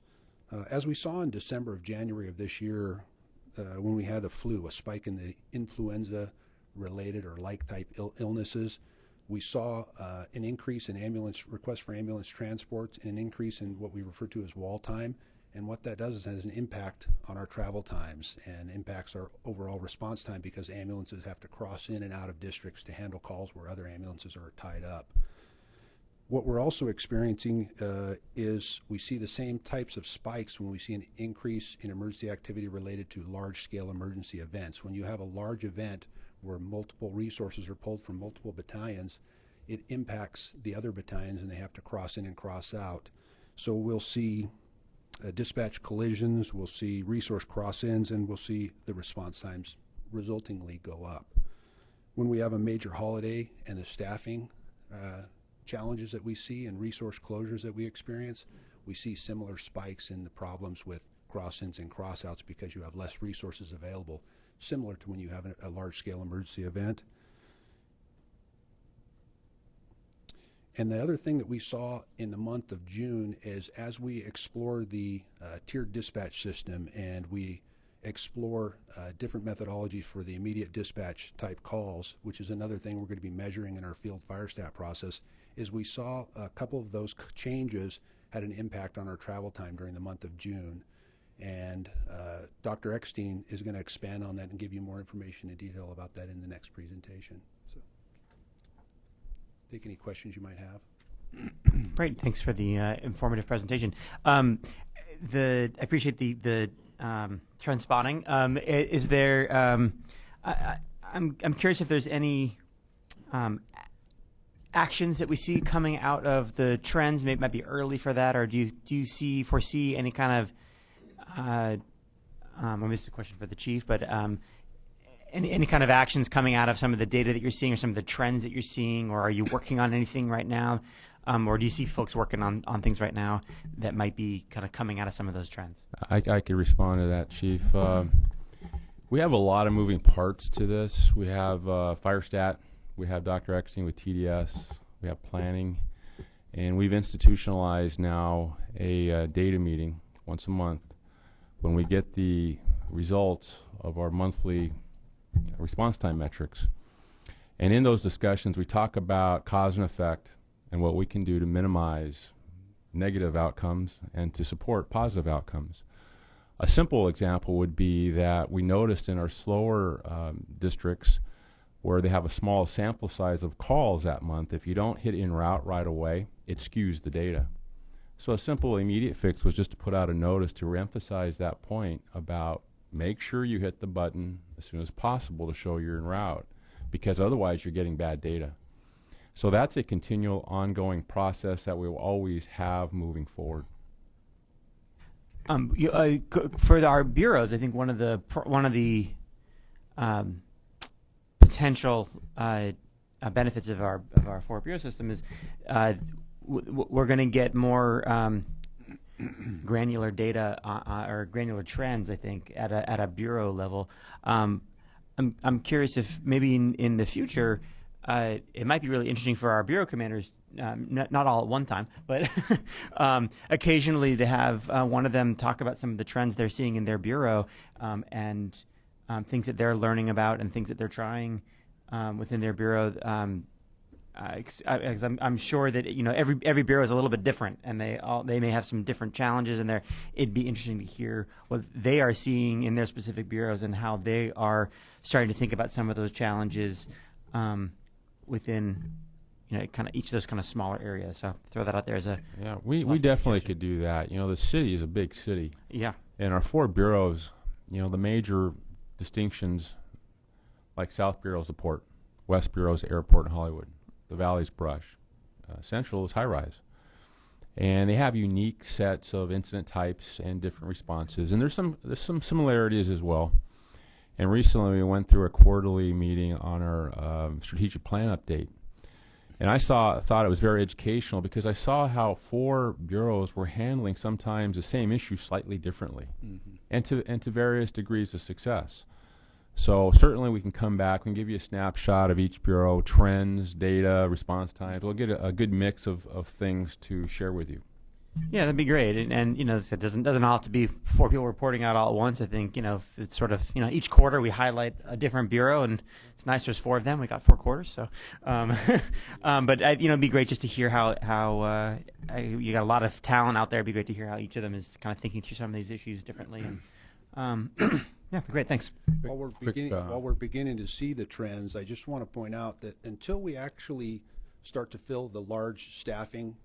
As we saw in December of January of this year, when we had the flu, a spike in the influenza-related or like-type illnesses, we saw an increase in ambulance requests for ambulance transports and an increase in what we refer to as wall time. And what that does is has an impact on our travel times and impacts our overall response time because ambulances have to cross in and out of districts to handle calls where other ambulances are tied up. What we're also experiencing is we see the same types of spikes when we see an increase in emergency activity related to large-scale emergency events. When you have a large event where multiple resources are pulled from multiple battalions, it impacts the other battalions and they have to cross in and cross out. So we'll see dispatch collisions, we'll see resource cross-ins, and we'll see the response times resultingly go up. When we have a major holiday and the staffing challenges that we see and resource closures that we experience, we see similar spikes in the problems with cross-ins and cross-outs because you have less resources available, similar to when you have a large-scale emergency event. And the other thing that we saw in the month of June is as we explore the tiered dispatch system and we explore different methodologies for the immediate dispatch type calls, which is another thing we're going to be measuring in our field fire stat process, is we saw a couple of those changes had an impact on our travel time during the month of June. And Dr. Eckstein is going to expand on that and give you more information and detail about that in the next presentation. So, take any questions you might have. Great, thanks for the informative presentation. I appreciate the trend spotting. Is there? I'm curious if there's any actions that we see coming out of the trends. Maybe it might be early for that, or do you foresee any kind of? Well, this is a question for the chief, but any kind of actions coming out of some of the data that you're seeing, or some of the trends that you're seeing, or are you working on anything right now, or do you see folks working on things right now that might be kind of coming out of some of those trends? I could respond to that, Chief. We have a lot of moving parts to this. We have FireStat, we have Dr. Eckstein with TDS, we have planning, and we've institutionalized now a data meeting once a month when we get the results of our monthly response time metrics. And in those discussions, we talk about cause and effect and what we can do to minimize negative outcomes and to support positive outcomes. A simple example would be that we noticed in our slower districts where they have a small sample size of calls that month, if you don't hit en route right away, it skews the data. So a simple immediate fix was just to put out a notice to reemphasize that point about make sure you hit the button as soon as possible to show you're en route, because otherwise you're getting bad data. So that's a continual ongoing process that we will always have moving forward. For our bureaus, I think one of the potential benefits of our forward bureau system is we're going to get more granular data or granular trends, I think, at a bureau level. I'm curious if maybe in the future it might be really interesting for our bureau commanders, not all at one time, but occasionally to have one of them talk about some of the trends they're seeing in their bureau and things that they're learning about and things that they're trying within their bureau. I'm sure that every bureau is a little bit different, and they may have some different challenges, and it'd be interesting to hear what they are seeing in their specific bureaus and how they are starting to think about some of those challenges within kind of each of those kind of smaller areas. So throw that out there as a we definitely could do that. The city is a big city. Yeah. And our 4 bureaus, the major distinctions, like South Bureau is a port, West Bureau is airport and Hollywood. The Valley's brush. Central is high-rise. And they have unique sets of incident types and different responses. And there's some similarities as well. And recently we went through a quarterly meeting on our strategic plan update. And I thought it was very educational because I saw how 4 bureaus were handling sometimes the same issue slightly differently, and to various degrees of success. So certainly we can come back and give you a snapshot of each bureau, trends, data, response times. We'll get a good mix of things to share with you. Yeah, that'd be great. And it doesn't have to be 4 people reporting out all at once. I think it's sort of each quarter we highlight a different bureau, and it's nice there's 4 of them. We got 4 quarters, so but it'd be great just to hear how you got a lot of talent out there. It'd be great to hear how each of them is kind of thinking through some of these issues differently. And yeah, great, thanks. While we're beginning to see the trends, I just want to point out that until we actually start to fill the large staffing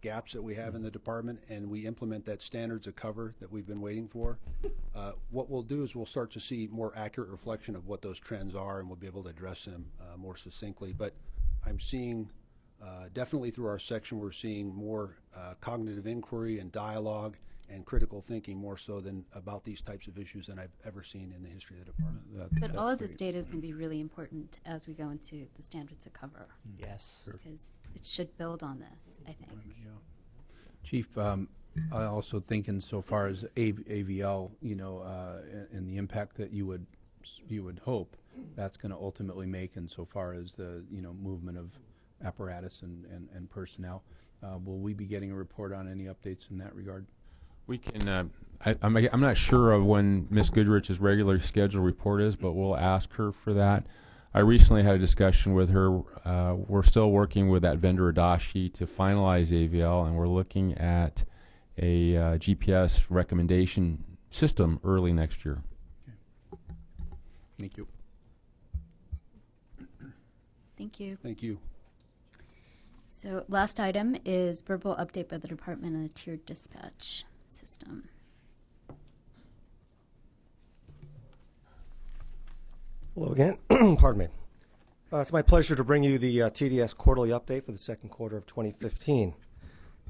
gaps that we have in the department and we implement that standards of cover that we've been waiting for, what we'll do is we'll start to see more accurate reflection of what those trends are, and we'll be able to address them more succinctly. But I'm seeing, definitely through our section, we're seeing more cognitive inquiry and dialogue and critical thinking more so than about these types of issues than I've ever seen in the history of the department. But all of this data is going to be really important as we go into the standards to cover. Yes. Because it should build on this, I think. Chief, I also think insofar as AVL, and the impact that you would hope that's going to ultimately make insofar as the movement of apparatus and personnel. Will we be getting a report on any updates in that regard? We can. I'm not sure of when Ms. Goodrich's regular scheduled report is, but we'll ask her for that. I recently had a discussion with her. We're still working with that vendor Adachi to finalize AVL, and we're looking at a GPS recommendation system early next year. Okay. Thank you. Thank you. Thank you. So last item is verbal update by the department on the tiered dispatch system. Hello again. Pardon me. It's my pleasure to bring you the TDS quarterly update for the second quarter of 2015.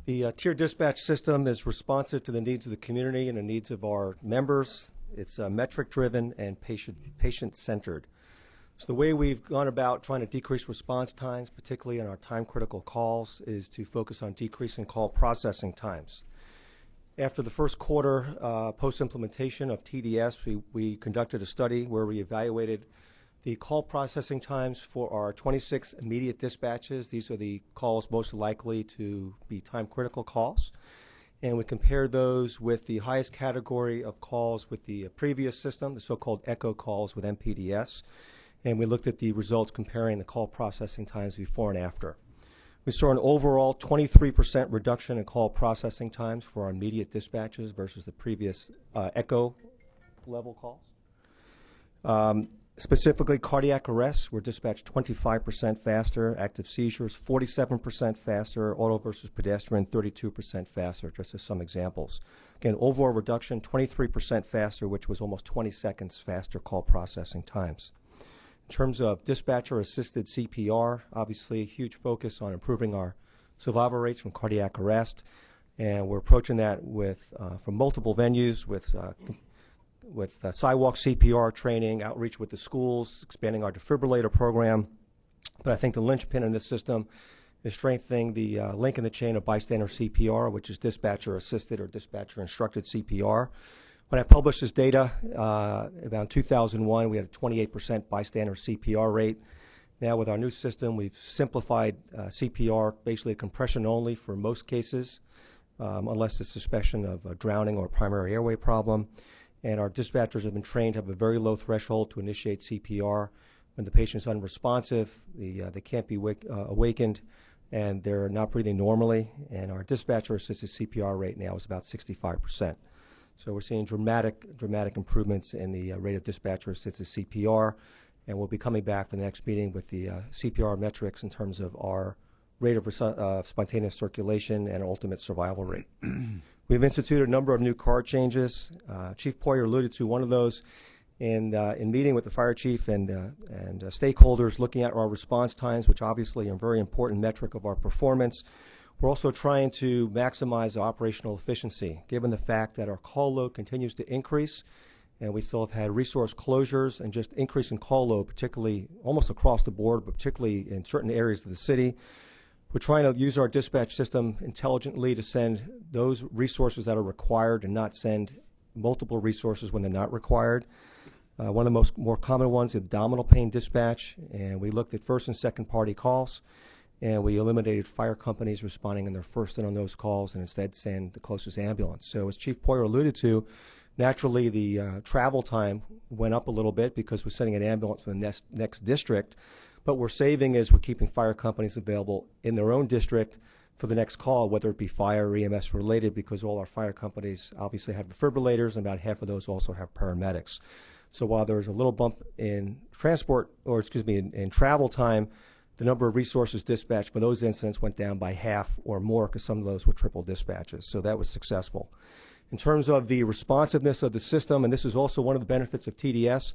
The tiered dispatch system is responsive to the needs of the community and the needs of our members. It's metric-driven and patient-centered. So the way we've gone about trying to decrease response times, particularly in our time-critical calls, is to focus on decreasing call processing times. After the first quarter post-implementation of TDS, we conducted a study where we evaluated the call processing times for our 26 immediate dispatches. These are the calls most likely to be time-critical calls. And we compared those with the highest category of calls with the previous system, the so-called ECHO calls with MPDS. And we looked at the results comparing the call processing times before and after. We saw an overall 23% reduction in call processing times for our immediate dispatches versus the previous ECHO level calls. Specifically, cardiac arrests were dispatched 25% faster, active seizures 47% faster, auto versus pedestrian 32% faster, just as some examples. Again, overall reduction 23% faster, which was almost 20 seconds faster call processing times. In terms of dispatcher-assisted CPR, obviously a huge focus on improving our survival rates from cardiac arrest, and we're approaching that with from multiple venues with sidewalk CPR training, outreach with the schools, expanding our defibrillator program. But I think the linchpin in this system is strengthening the link in the chain of bystander CPR, which is dispatcher-assisted or dispatcher-instructed CPR. When I published this data, about 2001, we had a 28% bystander CPR rate. Now with our new system, we've simplified CPR, basically compression only for most cases, unless there's suspicion of drowning or primary airway problem. And our dispatchers have been trained to have a very low threshold to initiate CPR. When the patient's unresponsive, they can't be awakened, and they're not breathing normally. And our dispatcher-assisted CPR rate now is about 65%. So we're seeing dramatic improvements in the rate of dispatcher-assisted CPR, and we'll be coming back for the next meeting with the CPR metrics in terms of our rate of spontaneous circulation and ultimate survival rate. We've instituted a number of new card changes. Chief Poyer alluded to one of those in meeting with the fire chief and stakeholders, looking at our response times, which obviously are a very important metric of our performance. We're also trying to maximize operational efficiency, given the fact that our call load continues to increase, and we still have had resource closures and just increase in call load, particularly almost across the board, but particularly in certain areas of the city. We're trying to use our dispatch system intelligently to send those resources that are required and not send multiple resources when they're not required. One of the more common ones is abdominal pain dispatch, and we looked at first and second party calls, and we eliminated fire companies responding in their first in on those calls and instead send the closest ambulance. So as Chief Poyer alluded to, naturally the travel time went up a little bit because we're sending an ambulance to the next district, but we're saving as we're keeping fire companies available in their own district for the next call, whether it be fire or EMS related, because all our fire companies obviously have defibrillators, and about half of those also have paramedics. So while there's a little bump in in travel time, the number of resources dispatched for those incidents went down by half or more because some of those were triple dispatches. So that was successful. In terms of the responsiveness of the system, and this is also one of the benefits of TDS,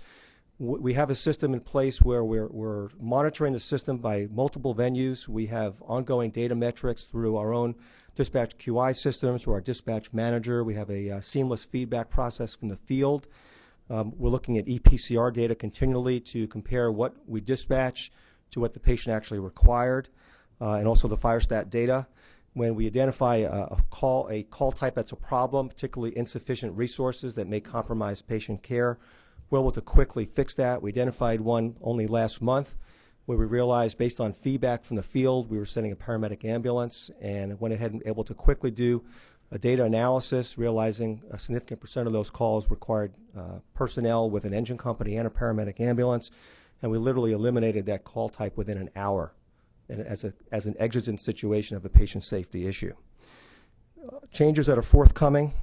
we have a system in place where we're monitoring the system by multiple venues. We have ongoing data metrics through our own dispatch QI systems or our dispatch manager. We have a seamless feedback process from the field. We're looking at EPCR data continually to compare what we dispatch to what the patient actually required, and also the FireStat data. When we identify a call type that's a problem, particularly insufficient resources that may compromise patient care, we're able to quickly fix that. We identified one only last month where we realized, based on feedback from the field, we were sending a paramedic ambulance, and went ahead and able to quickly do a data analysis, realizing a significant percent of those calls required personnel with an engine company and a paramedic ambulance, and we literally eliminated that call type within an hour, and as an exigent situation of a patient safety issue. Changes that are forthcoming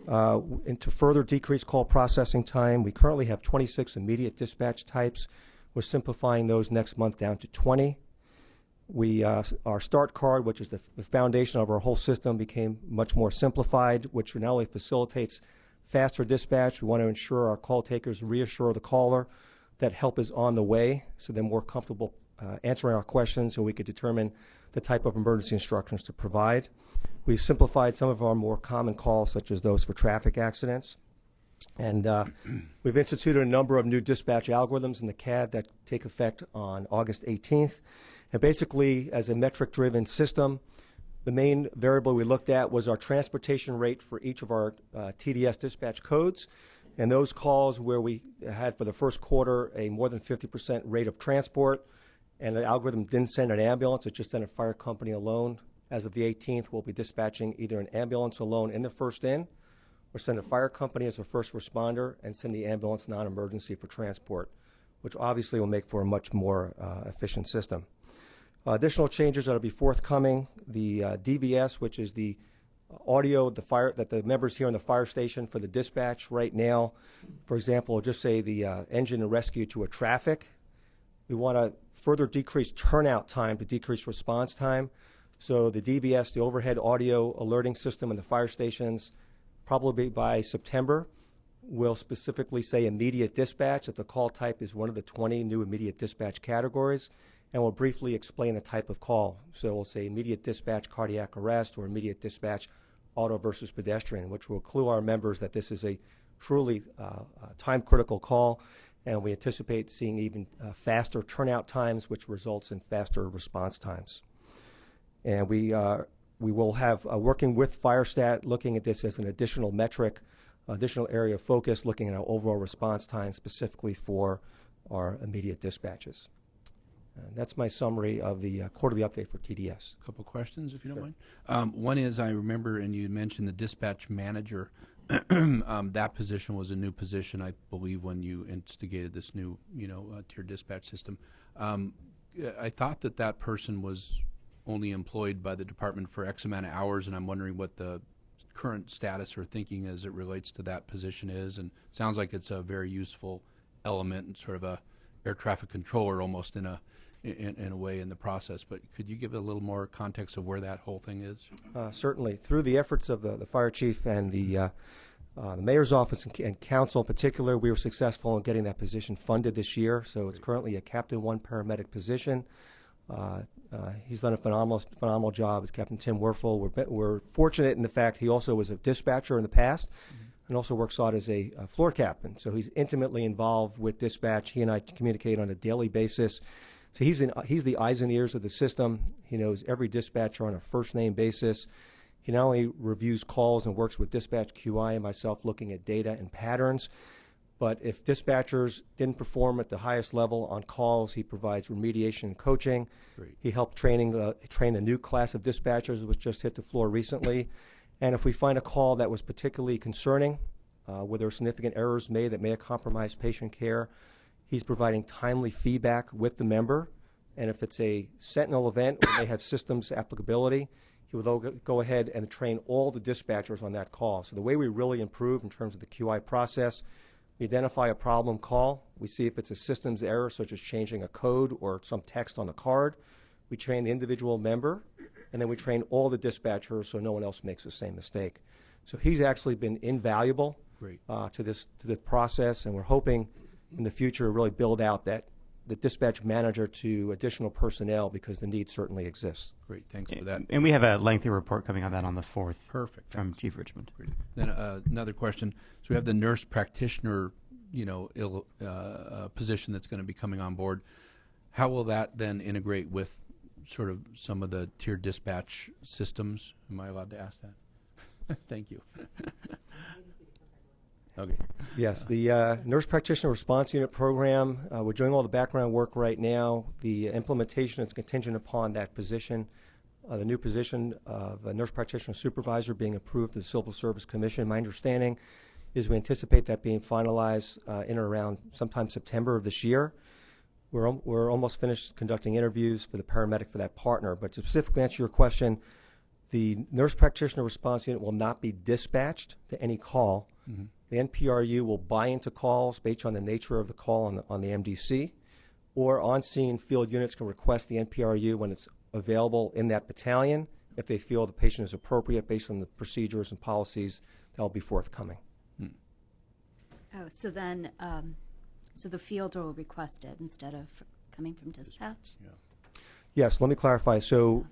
and to further decrease call processing time. We currently have 26 immediate dispatch types. We're simplifying those next month down to 20. Our start card, which is the foundation of our whole system, became much more simplified, which not only facilitates faster dispatch, we want to ensure our call takers reassure the caller that help is on the way, so they're more comfortable answering our questions, so we could determine the type of emergency instructions to provide. We've simplified some of our more common calls, such as those for traffic accidents. And we've instituted a number of new dispatch algorithms in the CAD that take effect on August 18th. And basically, as a metric-driven system, the main variable we looked at was our transportation rate for each of our TDS dispatch codes. And those calls where we had for the first quarter a more than 50% rate of transport, and the algorithm didn't send an ambulance, it just sent a fire company alone. As of the 18th, we'll be dispatching either an ambulance alone in the first in, or send a fire company as a first responder and send the ambulance non-emergency for transport, which obviously will make for a much more efficient system. Additional changes that will be forthcoming, the DVS, which is the audio that the members hear on the fire station for the dispatch right now. For example, just say the engine and rescue to a traffic. We want to further decrease turnout time to decrease response time. So the DVS, the overhead audio alerting system in the fire stations, probably by September, will specifically say immediate dispatch, if the call type is one of the 20 new immediate dispatch categories, and we'll briefly explain the type of call. So we'll say immediate dispatch cardiac arrest or immediate dispatch auto versus pedestrian, which will clue our members that this is a truly time-critical call, and we anticipate seeing even faster turnout times, which results in faster response times. And we will have, working with FireStat, looking at this as an additional metric, additional area of focus, looking at our overall response time specifically for our immediate dispatches. And that's my summary of the quarterly update for TDS. A couple questions, if you don't mind. One is, I remember, and you mentioned the dispatch manager. That position was a new position, I believe, when you instigated this new, tier dispatch system. I thought that person was only employed by the department for X amount of hours, and I'm wondering what the current status or thinking as it relates to that position is. And it sounds like it's a very useful element and sort of a air traffic controller almost in a way in the process. But could you give a little more context of where that whole thing is? Certainly. Through the efforts of the fire chief and the mayor's office and council in particular, we were successful in getting that position funded this year. So it's currently a Captain 1 paramedic position. He's done a phenomenal job. It's Captain Tim Werfel. We're fortunate in the fact he also was a dispatcher in the past, and also works out as a floor captain. So he's intimately involved with dispatch. He and I communicate on a daily basis. So he's the eyes and ears of the system. He knows every dispatcher on a first-name basis. He not only reviews calls and works with dispatch QI and myself looking at data and patterns, but if dispatchers didn't perform at the highest level on calls, he provides remediation and coaching. Great. He helped train the new class of dispatchers, which just hit the floor recently. And if we find a call that was particularly concerning, where there were significant errors made that may have compromised patient care, he's providing timely feedback with the member. And if it's a sentinel event where they have systems applicability, he will go ahead and train all the dispatchers on that call. So the way we really improve in terms of the QI process, we identify a problem call. We see if it's a systems error, such as changing a code or some text on the card. We train the individual member, and then we train all the dispatchers so no one else makes the same mistake. So he's actually been invaluable to the process, and we're hoping in the future to really build out that the dispatch manager to additional personnel because the need certainly exists. Great, thanks for that. And we have a lengthy report coming on that on the 4th. Perfect. From Chief Richmond. Great. Then another question. So we have the nurse practitioner, position that's going to be coming on board. How will that then integrate with sort of some of the tiered dispatch systems? Am I allowed to ask that? Thank you. Okay. Yes, the Nurse Practitioner Response Unit program, we're doing all the background work right now. The implementation is contingent upon that position, the new position of a Nurse Practitioner Supervisor being approved to the Civil Service Commission. My understanding is we anticipate that being finalized in or around sometime September of this year. We're almost finished conducting interviews for the paramedic for that partner. But to specifically answer your question, the Nurse Practitioner Response Unit will not be dispatched to any call. Mm-hmm. The NPRU will buy into calls based on the nature of the call on the MDC, or on-scene field units can request the NPRU when it's available in that battalion if they feel the patient is appropriate based on the procedures and policies that will be forthcoming. Oh, so then, so the field will request it instead of coming from dispatch? Yeah. Yes, let me clarify. So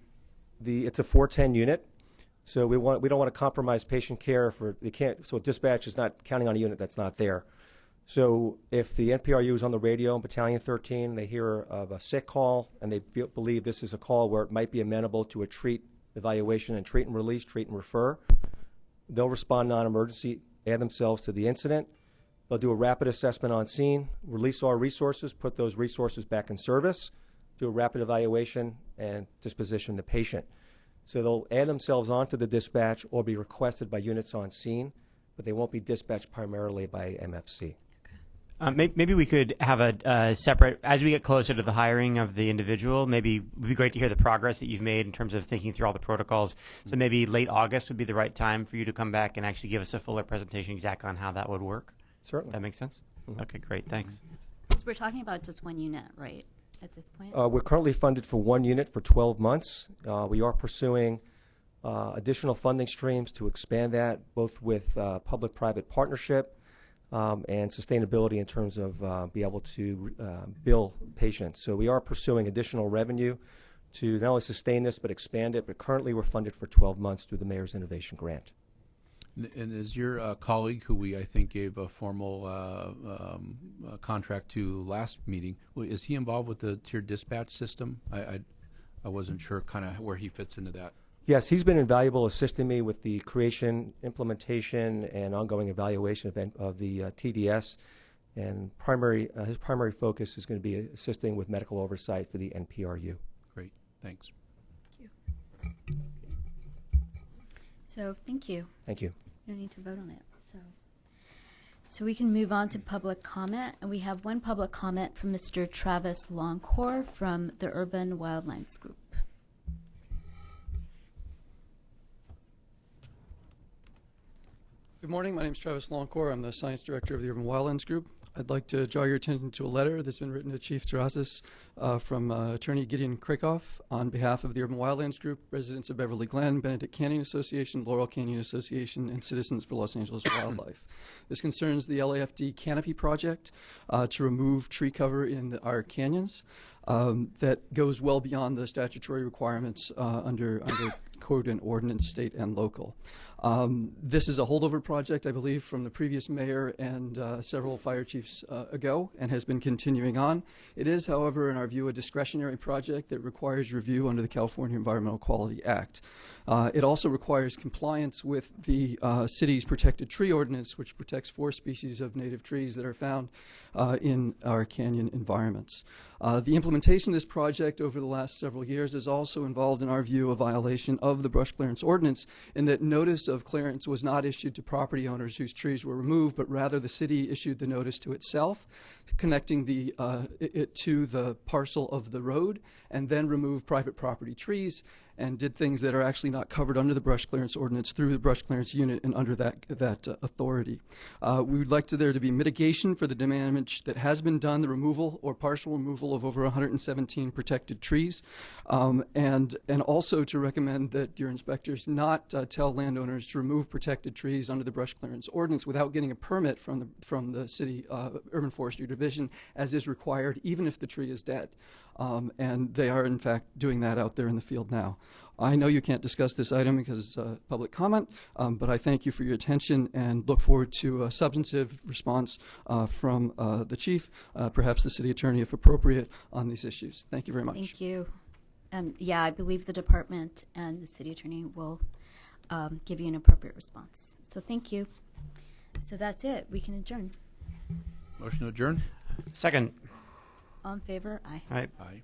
it's a 410 unit. So we don't want to compromise patient care so dispatch is not counting on a unit that's not there. So if the NPRU is on the radio in Battalion 13, they hear of a sick call and they believe this is a call where it might be amenable to a treat evaluation and treat and release, treat and refer, they'll respond non-emergency, add themselves to the incident. They'll do a rapid assessment on scene, release all resources, put those resources back in service, do a rapid evaluation, and disposition the patient. So they'll add themselves onto the dispatch or be requested by units on scene, but they won't be dispatched primarily by MFC. Maybe we could have a separate, as we get closer to the hiring of the individual, maybe it would be great to hear the progress that you've made in terms of thinking through all the protocols. So maybe late August would be the right time for you to come back and actually give us a fuller presentation exactly on how that would work. Certainly. That makes sense? Mm-hmm. Okay, great, thanks. So we're talking about just one unit, right, at this point? We're currently funded for one unit for 12 months. We are pursuing additional funding streams to expand that, both with public-private partnership and sustainability in terms of be able to bill patients. So we are pursuing additional revenue to not only sustain this but expand it, but currently we're funded for 12 months through the Mayor's Innovation Grant. And is your colleague, who I think gave a formal contract to last meeting, is he involved with the tiered dispatch system? I wasn't sure kind of where he fits into that. Yes, he's been invaluable assisting me with the creation, implementation, and ongoing evaluation of the TDS. And his primary focus is going to be assisting with medical oversight for the NPRU. Great, thanks. Thank you. So, thank you. Thank you. No need to vote on it. So we can move on to public comment, and we have one public comment from Mr. Travis Longcore from the Urban Wildlands Group. Good morning. My name is Travis Longcore. I'm the Science Director of the Urban Wildlands Group. I'd like to draw your attention to a letter that's been written to Chief Terrazas from Attorney Gideon Krakoff on behalf of the Urban Wildlands Group, residents of Beverly Glen, Benedict Canyon Association, Laurel Canyon Association, and Citizens for Los Angeles Wildlife. This concerns the LAFD Canopy Project to remove tree cover in our canyons that goes well beyond the statutory requirements under code and ordinance, state and local. This is a holdover project, I believe, from the previous mayor and several fire chiefs ago, and has been continuing on. It is, however, in our view, a discretionary project that requires review under the California Environmental Quality Act. It also requires compliance with the city's protected tree ordinance, which protects 4 species of native trees that are found in our canyon environments. The implementation of this project over the last several years has also involved, in our view, a violation of the brush clearance ordinance, in that notice of clearance was not issued to property owners whose trees were removed, but rather the city issued the notice to itself, connecting it to the parcel of the road, and then removed private property trees, and did things that are actually not covered under the brush clearance ordinance through the brush clearance unit and under that authority. We would like there to be mitigation for the damage that has been done, the removal or partial removal of over 117 protected trees, and also to recommend that your inspectors not tell landowners to remove protected trees under the brush clearance ordinance without getting a permit from the city urban forestry division, as is required even if the tree is dead. And they are in fact doing that out there in the field now. I know you can't discuss this item because public comment, but I thank you for your attention and look forward to a substantive response from the chief, perhaps the city attorney if appropriate, on these issues. Thank you very much. Thank you. Yeah, I believe the department and the city attorney will give you an appropriate response. So thank you. So that's it. We can adjourn. Motion to adjourn? Second. All in favor? Aye. Aye. Aye.